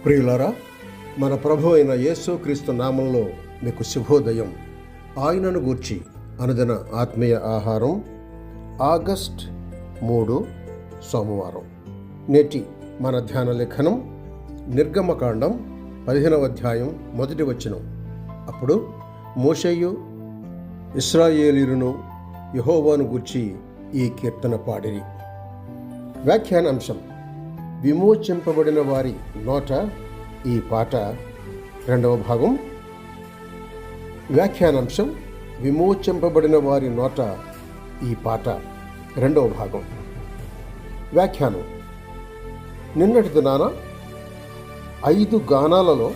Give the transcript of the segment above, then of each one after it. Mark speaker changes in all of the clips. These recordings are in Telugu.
Speaker 1: ప్రియులారా, మన ప్రభు అయిన యేసు క్రీస్తు నామంలో మీకు శుభోదయం. ఆయనను గూర్చి అనుదిన ఆత్మీయ ఆహారం, ఆగస్ట్ 3 సోమవారం. నేటి మన ధ్యాన లేఖనం నిర్గమకాండం 15వ అధ్యాయం 1వ వచనం. అప్పుడు మోషేయు ఇశ్రాయేలీయులను యెహోవాను గూర్చి ఈ కీర్తన పాడిరి. వ్యాఖ్యానాంశం: విమోచింపబడిన వారి నోట ఈ పాట. 2వ భాగం. వ్యాఖ్యానాంశం: విమోచింపబడిన వారి నోట ఈ పాట. 2వ భాగం. వ్యాఖ్యానం: నిన్నటి దినాన 5 గానాలలో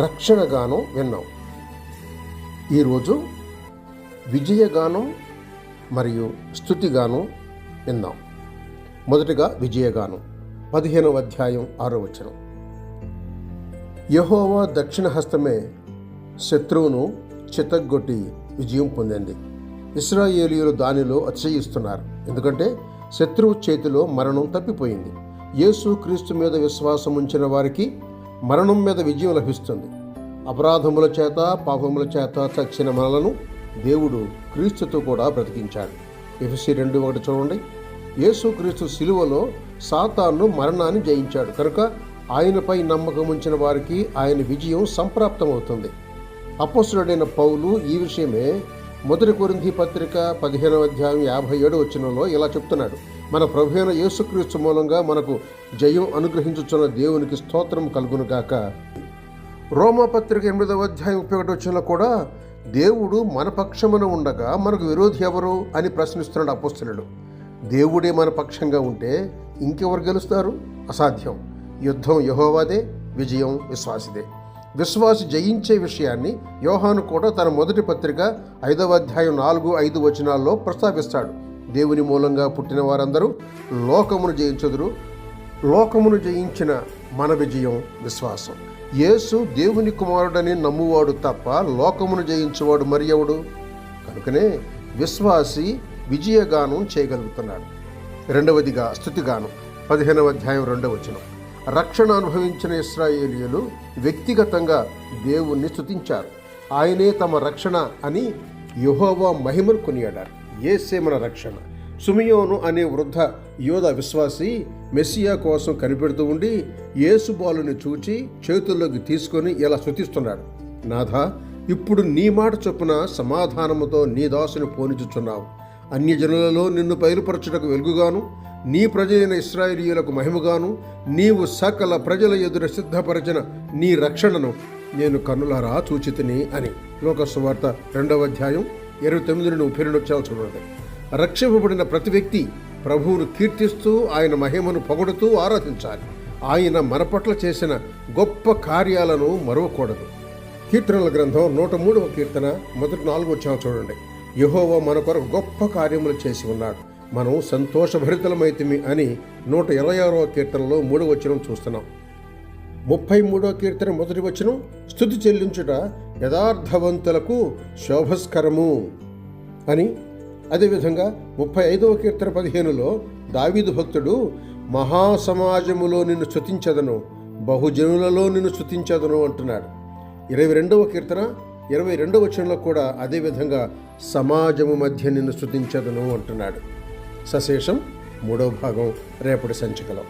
Speaker 1: రక్షణ గానం విన్నాం. ఈరోజు విజయగానం మరియు స్తుతిగానం విందాం. మొదటిగా విజయగానం. 15వ అధ్యాయం 6వ వచనం. యెహోవా దక్షిణ హస్తమే శత్రువును చితగ్గొట్టి విజయం పొందింది. ఇశ్రాయేలీయులు దానిలో అతిశయిస్తున్నారు, ఎందుకంటే శత్రువు చేతిలో మరణం తప్పిపోయింది. యేసు క్రీస్తు మీద విశ్వాసం ఉంచిన వారికి మరణం మీద విజయం లభిస్తుంది. అపరాధముల చేత పాపముల చేత చచ్చిన మనలను దేవుడు క్రీస్తుతో కూడా బ్రతికించాడు. ఎఫెసీ 2:1 చూడండి. యేసుక్రీస్తు శిలువలో సాతాను మరణాన్ని జయించాడు కనుక ఆయనపై నమ్మకం ఉంచిన వారికి ఆయన విజయం సంప్రాప్తమవుతుంది. అపోస్తలుడైన పౌలు ఈ విషయమే 1 కొరింథీ పత్రిక 15వ అధ్యాయం 57వ వచనంలో ఇలా చెప్తున్నాడు: మన ప్రభువైన యేసుక్రీస్తు మూలంగా మనకు జయం అనుగ్రహించుచున్న దేవునికి స్తోత్రం కలుగునుగాక. రోమాపత్రిక 8వ అధ్యాయం 31వ వచనంలో కూడా దేవుడు మన పక్షమున ఉండగా మనకు విరోధి ఎవరు అని ప్రశ్నిస్తున్నాడు అపోస్తలుడు. దేవుడే మన పక్షంగా ఉంటే ఇంకెవరు గెలుస్తారు? అసాధ్యం. యుద్ధం యెహోవాదే, విజయం విశ్వాసిదే. విశ్వాసి జయించే విషయాన్ని యోహాను కూడా తన మొదటి పత్రిక 5వ అధ్యాయం 4-5 వచనాల్లో ప్రస్తావిస్తాడు. దేవుని మూలంగా పుట్టిన వారందరూ లోకమును జయించుదురు. లోకమును జయించిన మన విజయం విశ్వాసం. యేసు దేవుని కుమారుడని నమ్మువాడు తప్ప లోకమును జయించువాడు మరి ఎవడు? కనుకనే విశ్వాసి విజయగానం చేయగలుగుతున్నాడు. రెండవదిగా స్తుతిగానం. 15వ అధ్యాయం 2వ వచనం. రక్షణ అనుభవించిన ఇశ్రాయేలీయులు వ్యక్తిగతంగా దేవుణ్ణి స్తుతించారు. ఆయనే తమ రక్షణ అని యెహోవా మహిమను కొనియాడారు. యేసే మన రక్షణ. సుమియోను అనే వృద్ధ యోధ విశ్వాసి మెస్సియా కోసం కనిపెడుతూ ఉండి యేసు బాలుని చూచి చేతుల్లోకి తీసుకొని ఇలా స్తుతిస్తున్నాడు: నాథా, ఇప్పుడు నీ మాట చొప్పున సమాధానముతో నీ దాసుని పోనిచుచున్నావు. అన్యజనులలో నిన్ను బయలుపరచుటకు వెలుగుగాను, నీ ప్రజలైన ఇశ్రాయేలీయులకు మహిమగాను, నీవు సకల ప్రజల ఎదుట సిద్ధపరచిన నీ రక్షణను నేను కన్నులారా చూచితిని అని. లోక సువార్త 2వ అధ్యాయం 29-32 వచనాలు చూడండి. రక్షింపబడిన ప్రతి వ్యక్తి ప్రభువును కీర్తిస్తూ ఆయన మహిమను పొగడుతూ ఆరాధించాలి. ఆయన మన పట్ల చేసిన గొప్ప కార్యాలను మరవకూడదు. కీర్తనల గ్రంథం 103వ కీర్తన 4వ వచనం చూడండి. యెహోవా మన కొరకు గొప్ప కార్యములు చేసి ఉన్నాడు, మనం సంతోషభరితలమైతిమి అని 126వ కీర్తనలో 3వ వచనం చూస్తున్నాం. 33వ కీర్తన 1వ వచనం: స్తుతి చెల్లించుట యథార్థవంతులకు శోభస్కరము అని. అదేవిధంగా 35వ కీర్తన 15లో దావీదు భక్తుడు మహాసమాజములో నిన్ను స్తుతించదను, బహుజనులలో నిన్ను స్తుతించదను అంటున్నాడు. 22వ కీర్తన 22వ వచనంలో కూడా అదేవిధంగా సమాజము మధ్య నిన్ను స్తుతించదను అంటున్నాడు. సశేషం 3వ భాగం రేపటి సంచికలో.